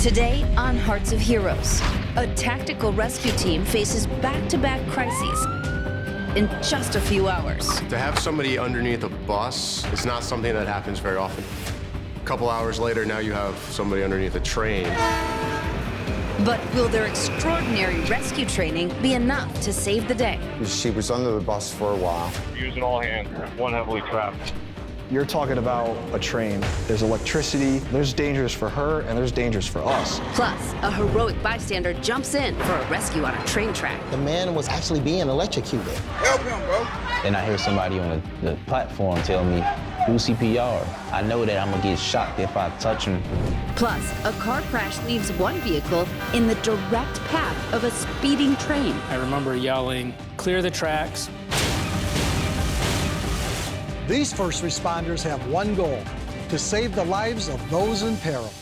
Today on Hearts of Heroes, a tactical rescue team faces back-to-back crises in just a few hours. To have somebody underneath a bus is not something that happens very often. A couple hours later, now you have somebody underneath a train. But will their extraordinary rescue training be enough to save the day? She was under the bus for a while. Using all hands, one heavily trapped. You're talking about a train. There's electricity, there's dangers for her, and there's dangers for us. Plus, a heroic bystander jumps in for a rescue on a train track. The man was actually being electrocuted. Help him, bro. Then I hear somebody on the platform tell me, do CPR. I know that I'm gonna get shot if I touch him. Plus, a car crash leaves one vehicle in the direct path of a speeding train. I remember yelling, "Clear the tracks." These first responders have one goal: to save the lives of those in peril.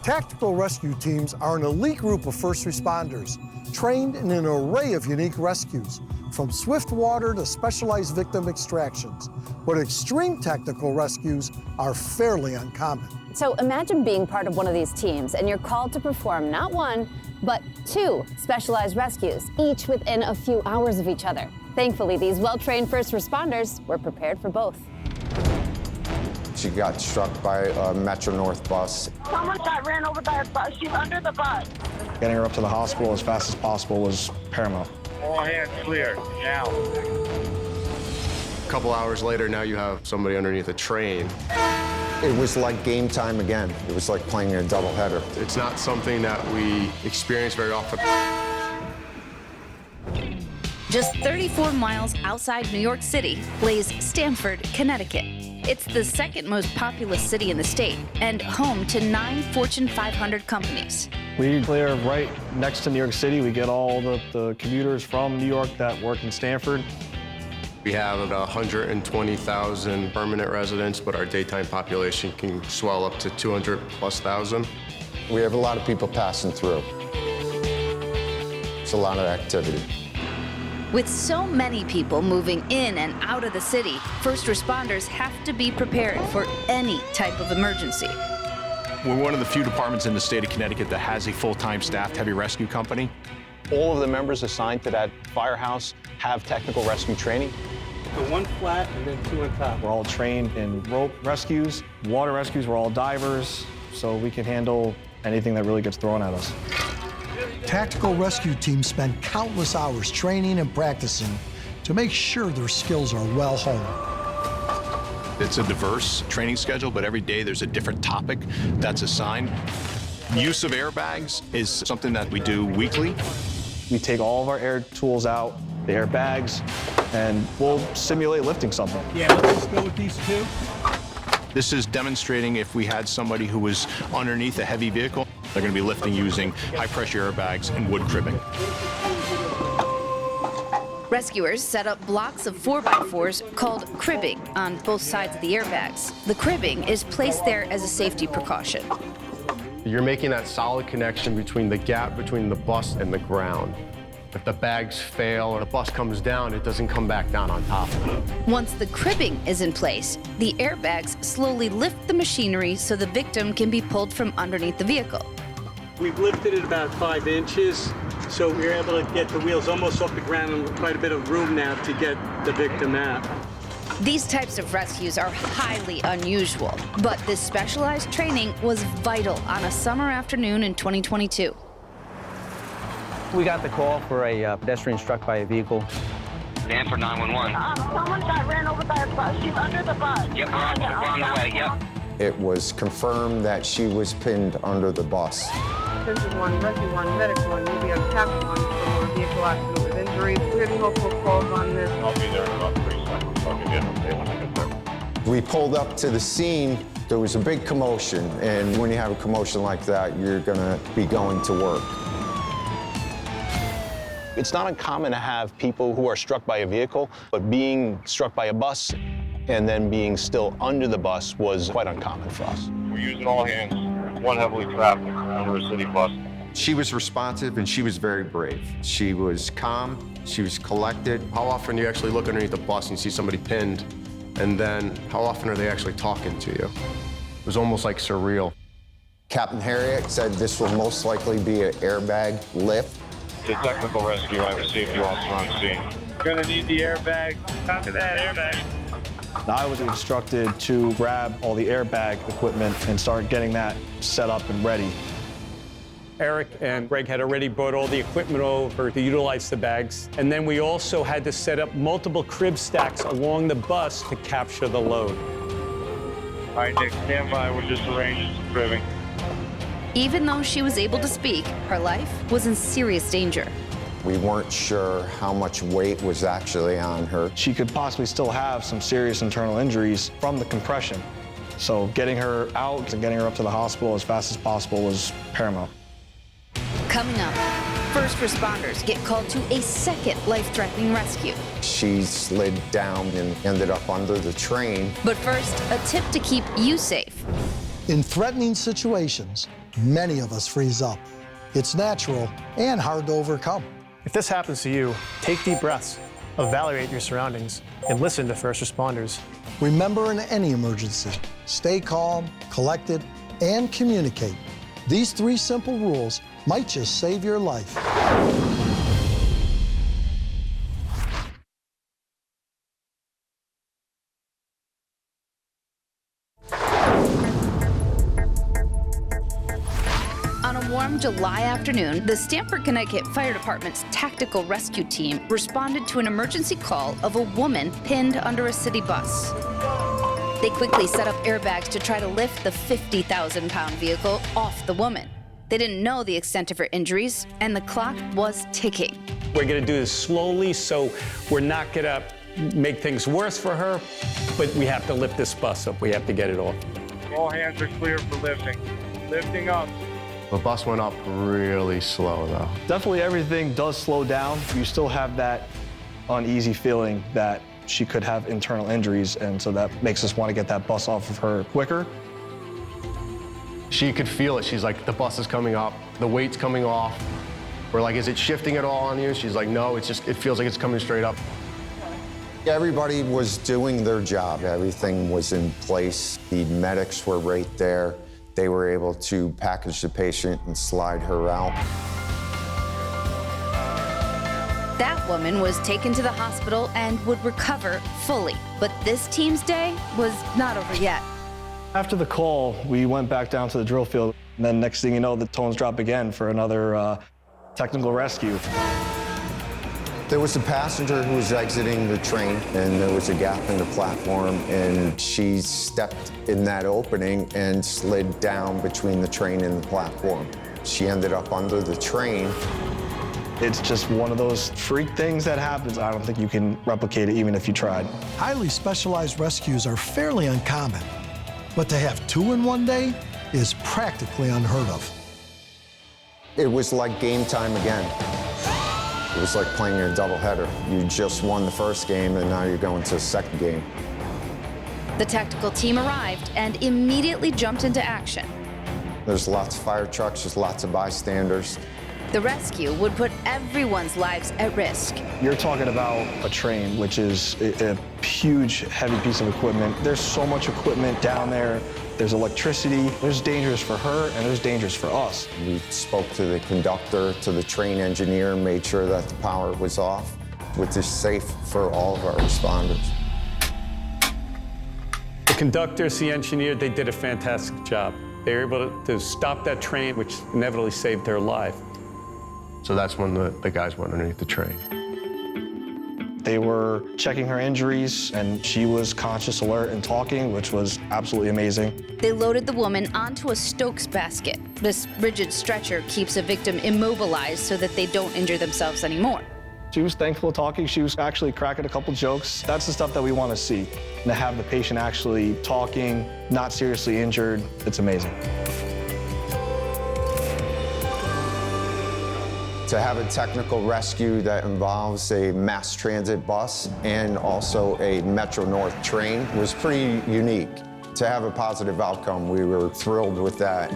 Tactical rescue teams are an elite group of first responders, trained in an array of unique rescues, from swift water to specialized victim extractions. But extreme tactical rescues are fairly uncommon. So imagine being part of one of these teams and you're called to perform not one, but two specialized rescues, each within a few hours of each other. Thankfully, these well-trained first responders were prepared for both. She got struck by a Metro North bus. Someone got ran over by a bus. She's under the bus. Getting her up to the hospital as fast as possible was paramount. All hands clear, now. A couple hours later, now you have somebody underneath a train. It was like game time again. It was like playing a doubleheader. It's not something that we experience very often. Just 34 miles outside New York City lays Stamford, Connecticut. It's the second most populous city in the state and home to 9 Fortune 500 companies. We live right next to New York City. We get all the commuters from New York that work in Stamford. We have about 120,000 permanent residents, but our daytime population can swell up to 200,000+. We have a lot of people passing through. It's a lot of activity. With so many people moving in and out of the city, first responders have to be prepared for any type of emergency. We're one of the few departments in the state of Connecticut that has a full-time staffed heavy rescue company. All of the members assigned to that firehouse have technical rescue training. So one flat and then two on top. We're all trained in rope rescues, water rescues. We're all divers, so we can handle anything that really gets thrown at us. Tactical rescue teams spend countless hours training and practicing to make sure their skills are well honed. It's a diverse training schedule, but every day there's a different topic that's assigned. Use of airbags is something that we do weekly. We take all of our air tools out, the airbags, and we'll simulate lifting something. Yeah, let's go with these two. This is demonstrating if we had somebody who was underneath a heavy vehicle, they're going to be lifting using high-pressure airbags and wood cribbing. Rescuers set up blocks of 4x4s called cribbing on both sides of the airbags. The cribbing is placed there as a safety precaution. You're making that solid connection between the gap between the bus and the ground. If the bags fail or the bus comes down, it doesn't come back down on top of it. Once the cribbing is in place, the airbags slowly lift the machinery so the victim can be pulled from underneath the vehicle. We've lifted it about 5 inches, so we're able to get the wheels almost off the ground and quite a bit of room now to get the victim out. These types of rescues are highly unusual, but this specialized training was vital on a summer afternoon in 2022. We got the call for a pedestrian struck by a vehicle. Stand for 911. Someone got ran over by a bus. She's under the bus. Yep, we're on the way, yep. It was confirmed that she was pinned under the bus. This is one, rescue one, medic one, UBS captain one, for vehicle accident with injuries. We're getting hopeful calls on this. I'll be there in about 3 seconds. I'll give you an update when I get there. We pulled up to the scene. There was a big commotion, and when you have a commotion like that, you're gonna be going to work. It's not uncommon to have people who are struck by a vehicle, but being struck by a bus and then being still under the bus was quite uncommon for us. We're using all hands. One heavily trafficked under a city bus. She was responsive and she was very brave. She was calm, she was collected. How often do you actually look underneath the bus and you see somebody pinned? And then how often are they actually talking to you? It was almost like surreal. Captain Harriet said this will most likely be an airbag lift. The technical rescue, I received you officer on scene. Gonna need the airbag. Copy that, airbag. I was instructed to grab all the airbag equipment and start getting that set up and ready. Eric and Greg had already brought all the equipment over to utilize the bags. And then we also had to set up multiple crib stacks along the bus to capture the load. All right, Nick, stand by. We're just arranging some cribbing. Even though she was able to speak, her life was in serious danger. We weren't sure how much weight was actually on her. She could possibly still have some serious internal injuries from the compression. So getting her out and getting her up to the hospital as fast as possible was paramount. Coming up, first responders get called to a second life-threatening rescue. She slid down and ended up under the train. But first, a tip to keep you safe. In threatening situations, many of us freeze up. It's natural and hard to overcome. If this happens to you, take deep breaths, evaluate your surroundings, and listen to first responders. Remember, in any emergency, stay calm, collected, and communicate. These 3 simple rules might just save your life. On a warm July afternoon, the Stamford, Connecticut Fire Department's tactical rescue team responded to an emergency call of a woman pinned under a city bus. They quickly set up airbags to try to lift the 50,000-pound vehicle off the woman. They didn't know the extent of her injuries, and the clock was ticking. We're gonna do this slowly, so we're not gonna make things worse for her, but we have to lift this bus up. We have to get it off. All hands are clear for lifting. Lifting up. The bus went up really slow, though. Definitely everything does slow down. You still have that uneasy feeling that she could have internal injuries, and so that makes us want to get that bus off of her quicker. She could feel it. She's like, the bus is coming up, the weight's coming off. We're like, is it shifting at all on you? She's like, no, it's just, it feels like it's coming straight up. Everybody was doing their job. Everything was in place. The medics were right there. They were able to package the patient and slide her out. That woman was taken to the hospital and would recover fully. But this team's day was not over yet. After the call, we went back down to the drill field. And then next thing you know, the tones drop again for another technical rescue. There was a passenger who was exiting the train, and there was a gap in the platform, and she stepped in that opening and slid down between the train and the platform. She ended up under the train. It's just one of those freak things that happens. I don't think you can replicate it even if you tried. Highly specialized rescues are fairly uncommon, but to have 2 in one day is practically unheard of. It was like game time again. It was like playing a doubleheader. You just won the first game, and now you're going to the second game. The tactical team arrived and immediately jumped into action. There's lots of fire trucks, there's lots of bystanders. The rescue would put everyone's lives at risk. You're talking about a train, which is a huge, heavy piece of equipment. There's so much equipment down there. There's electricity. There's dangers for her, and there's dangers for us. We spoke to the conductor, to the train engineer, made sure that the power was off, which is safe for all of our responders. The conductors, the engineer, they did a fantastic job. They were able to stop that train, which inevitably saved their life. So that's when the guys went underneath the train. They were checking her injuries, and she was conscious, alert, and talking, which was absolutely amazing. They loaded the woman onto a Stokes basket. This rigid stretcher keeps a victim immobilized so that they don't injure themselves anymore. She was thankful talking. She was actually cracking a couple jokes. That's the stuff that we want to see. And to have the patient actually talking, not seriously injured, it's amazing. To have a technical rescue that involves a mass transit bus and also a Metro North train was pretty unique. To have a positive outcome, we were thrilled with that.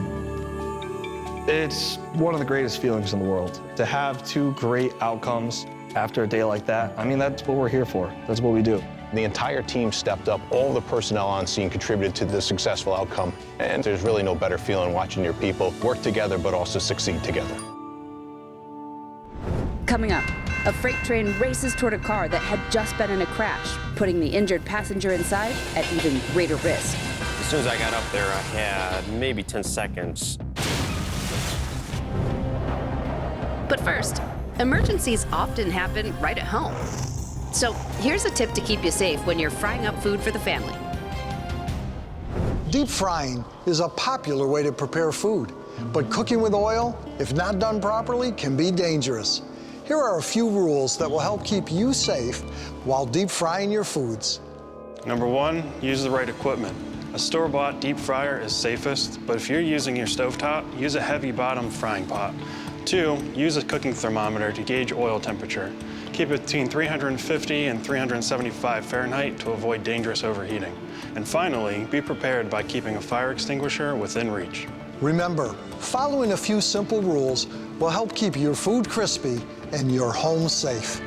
It's one of the greatest feelings in the world. To have 2 great outcomes after a day like that, I mean, that's what we're here for. That's what we do. The entire team stepped up. All the personnel on scene contributed to the successful outcome. And there's really no better feeling watching your people work together, but also succeed together. Coming up, a freight train races toward a car that had just been in a crash, putting the injured passenger inside at even greater risk. As soon as I got up there, I had maybe 10 seconds. But first, emergencies often happen right at home. So here's a tip to keep you safe when you're frying up food for the family. Deep frying is a popular way to prepare food, but cooking with oil, if not done properly, can be dangerous. Here are a few rules that will help keep you safe while deep frying your foods. Number 1, use the right equipment. A store-bought deep fryer is safest, but if you're using your stovetop, use a heavy bottom frying pot. 2, use a cooking thermometer to gauge oil temperature. Keep it between 350 and 375 Fahrenheit to avoid dangerous overheating. And finally, be prepared by keeping a fire extinguisher within reach. Remember, following a few simple rules will help keep your food crispy and your home safe.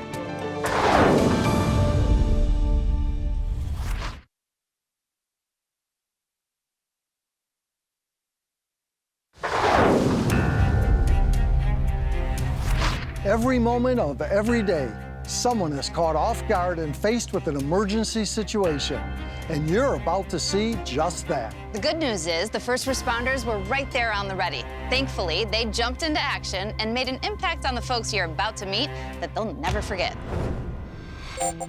Every moment of every day, someone is caught off guard and faced with an emergency situation. And you're about to see just that. The good news is the first responders were right there on the ready. Thankfully, they jumped into action and made an impact on the folks you're about to meet that they'll never forget.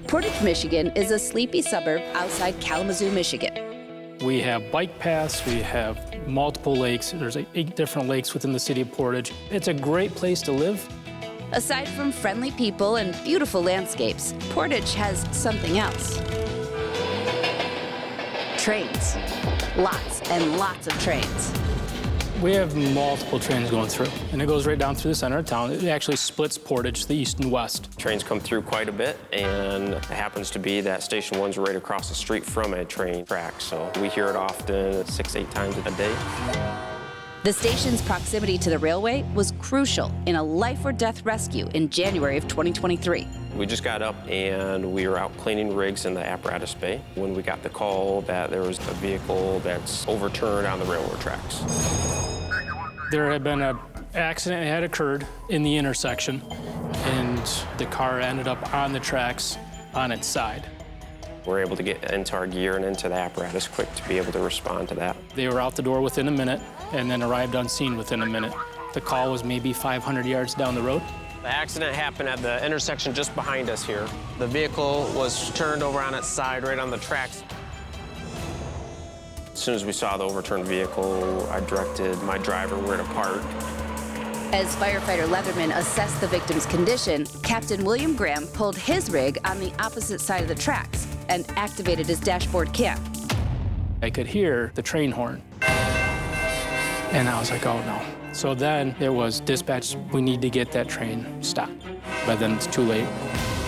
Portage, Michigan is a sleepy suburb outside Kalamazoo, Michigan. We have bike paths, we have multiple lakes. There's 8 different lakes within the city of Portage. It's a great place to live. Aside from friendly people and beautiful landscapes, Portage has something else. Trains. Lots and lots of trains. We have multiple trains going through, and it goes right down through the center of town. It actually splits Portage, the east and west. Trains come through quite a bit, and it happens to be that Station 1's right across the street from a train track, so we hear it often 6-8 times a day. The station's proximity to the railway was crucial in a life-or-death rescue in January of 2023. We just got up and we were out cleaning rigs in the apparatus bay when we got the call that there was a vehicle that's overturned on the railroad tracks. There had been an accident that had occurred in the intersection, and the car ended up on the tracks on its side. We're able to get into our gear and into the apparatus quick to be able to respond to that. They were out the door within a minute and then arrived on scene within a minute. The call was maybe 500 yards down the road. The accident happened at the intersection just behind us here. The vehicle was turned over on its side right on the tracks. As soon as we saw the overturned vehicle, I directed my driver where to park. As firefighter Leatherman assessed the victim's condition, Captain William Graham pulled his rig on the opposite side of the tracks and activated his dashboard cam. I could hear the train horn. And I was like, oh no. So then it was dispatch, we need to get that train stopped. But then it's too late.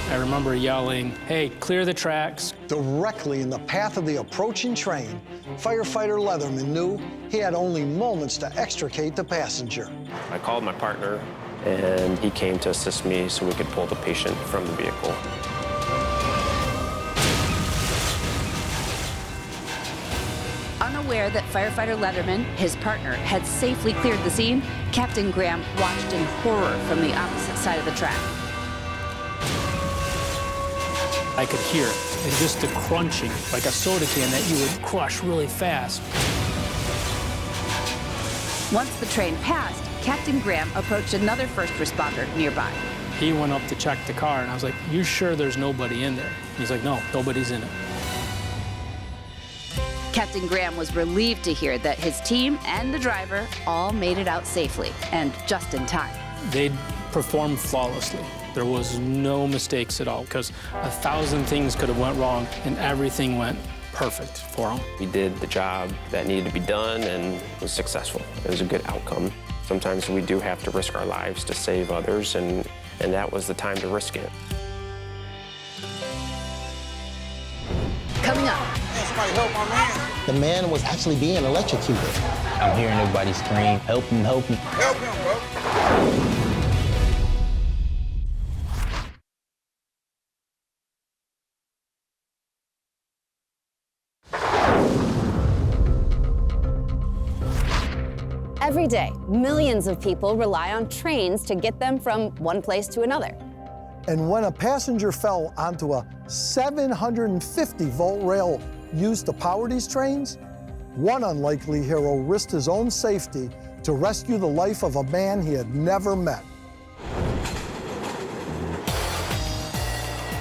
I remember yelling, hey, clear the tracks. Directly in the path of the approaching train, firefighter Leatherman knew he had only moments to extricate the passenger. I called my partner, and he came to assist me so we could pull the patient from the vehicle. Unaware that firefighter Leatherman, his partner, had safely cleared the scene, Captain Graham watched in horror from the opposite side of the track. I could hear it, and just the crunching, like a soda can that you would crush really fast. Once the train passed, Captain Graham approached another first responder nearby. He went up to check the car, and I was like, you sure there's nobody in there? He's like, no, nobody's in it. Captain Graham was relieved to hear that his team and the driver all made it out safely and just in time. They performed flawlessly. There was no mistakes at all because 1,000 things could have went wrong and everything went perfect for them. We did the job that needed to be done and was successful. It was a good outcome. Sometimes we do have to risk our lives to save others, and that was the time to risk it. Coming up. Somebody help my man. The man was actually being electrocuted. I'm hearing everybody scream, help him, help him. Help him, bro. Every day, millions of people rely on trains to get them from one place to another. And when a passenger fell onto a 750-volt rail used to power these trains, one unlikely hero risked his own safety to rescue the life of a man he had never met.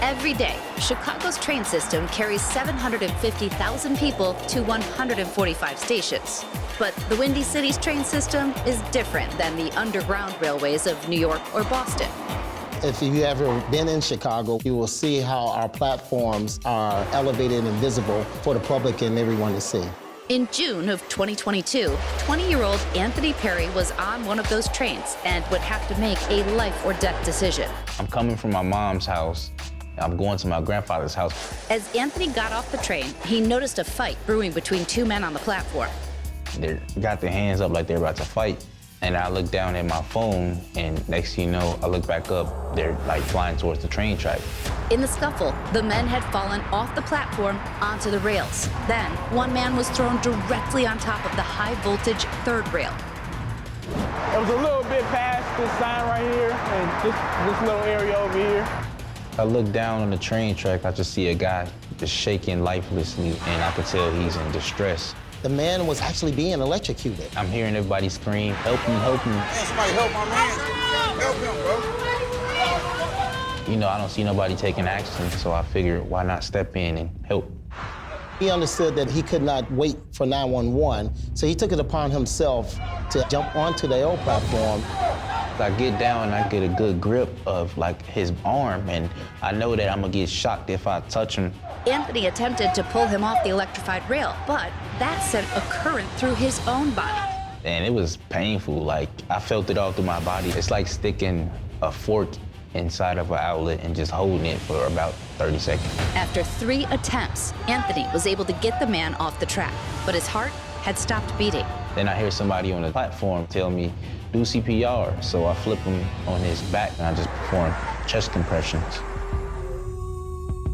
Every day, Chicago's train system carries 750,000 people to 145 stations. But the Windy City's train system is different than the underground railways of New York or Boston. If you've ever been in Chicago, you will see how our platforms are elevated and visible for the public and everyone to see. In June of 2022, 20-year-old Anthony Perry was on one of those trains and would have to make a life or death decision. I'm coming from my mom's house. I'm going to my grandfather's house. As Anthony got off the train, he noticed a fight brewing between two men on the platform. They got their hands up like they're about to fight. And I look down at my phone, and next thing you know, I look back up, they're like flying towards the train track. In the scuffle, the men had fallen off the platform onto the rails. Then, one man was thrown directly on top of the high-voltage third rail. It was a little bit past this sign right here, and this little area over here. I look down on the train track, I just see a guy just shaking lifelessly, and I could tell he's in distress. The man was actually being electrocuted. I'm hearing everybody scream, help him, help him. Man, somebody help my man. Help him, bro. You know, I don't see nobody taking action, so I figured why not step in and help. He understood that he could not wait for 911, so he took it upon himself to jump onto the L platform. I get down and I get a good grip of like his arm, and I know that I'm gonna get shocked if I touch him. Anthony attempted to pull him off the electrified rail, but that sent a current through his own body. And it was painful, like I felt it all through my body. It's like sticking a fork inside of an outlet and just holding it for about 30 seconds. After 3 attempts, Anthony was able to get the man off the track, but his heart had stopped beating. Then I hear somebody on the platform tell me, do CPR. So I flip him on his back and I just perform chest compressions.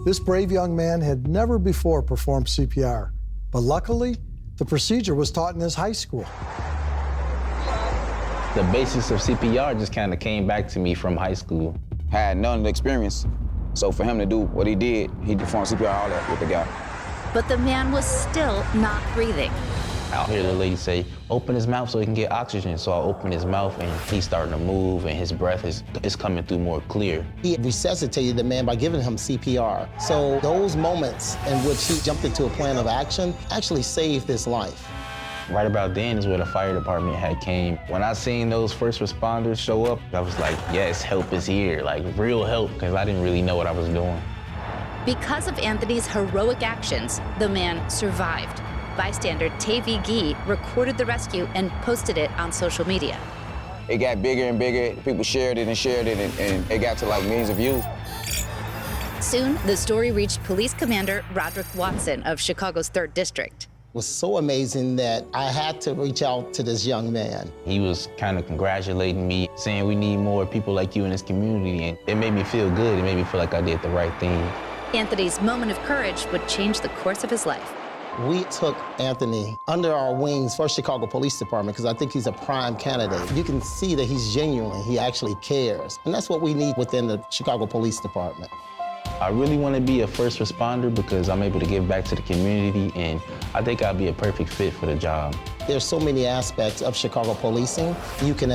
This brave young man had never before performed CPR, but luckily, the procedure was taught in his high school. The basics of CPR just kind of came back to me from high school. Had none of the experience, so for him to do what he did, he performed CPR all that with the guy. But the man was still not breathing. I'll hear the lady say, open his mouth so he can get oxygen. So I open his mouth and he's starting to move and his breath is coming through more clear. He resuscitated the man by giving him CPR. So those moments in which he jumped into a plan of action actually saved his life. Right about then is where the fire department had came. When I seen those first responders show up, I was like, yes, help is here, like real help, because I didn't really know what I was doing. Because of Anthony's heroic actions, the man survived. Bystander Tavi Gee recorded the rescue and posted it on social media. It got bigger and bigger. People shared it, and it got to like millions of views. Soon, the story reached Police Commander Roderick Watson of Chicago's 3rd District. It was so amazing that I had to reach out to this young man. He was kind of congratulating me, saying we need more people like you in this community, and it made me feel good. It made me feel like I did the right thing. Anthony's moment of courage would change the course of his life. We took Anthony under our wings for Chicago Police Department because I think he's a prime candidate. You can see that he's genuine, he actually cares. And that's what we need within the Chicago Police Department. I really want to be a first responder because I'm able to give back to the community, and I think I'll be a perfect fit for the job. There's so many aspects of Chicago policing. You can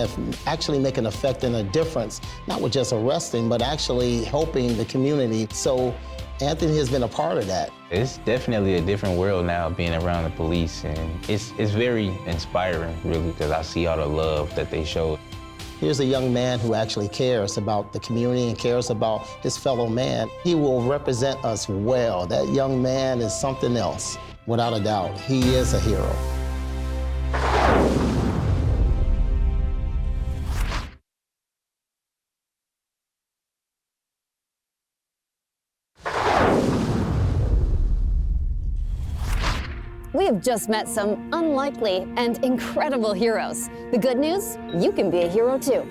actually make an effect and a difference, not with just arresting, but actually helping the community. So Anthony has been a part of that. It's definitely a different world now being around the police, and it's very inspiring, really, because I see all the love that they show. Here's a young man who actually cares about the community and cares about his fellow man. He will represent us well. That young man is something else, without a doubt. He is a hero. We We have just met some unlikely and incredible heroes. The good news, you can be a hero too.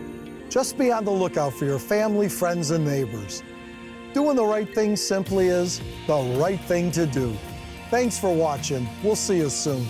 Just be on the lookout for your family, friends, and neighbors. Doing the right thing simply is the right thing to do. Thanks for watching. We'll see you soon.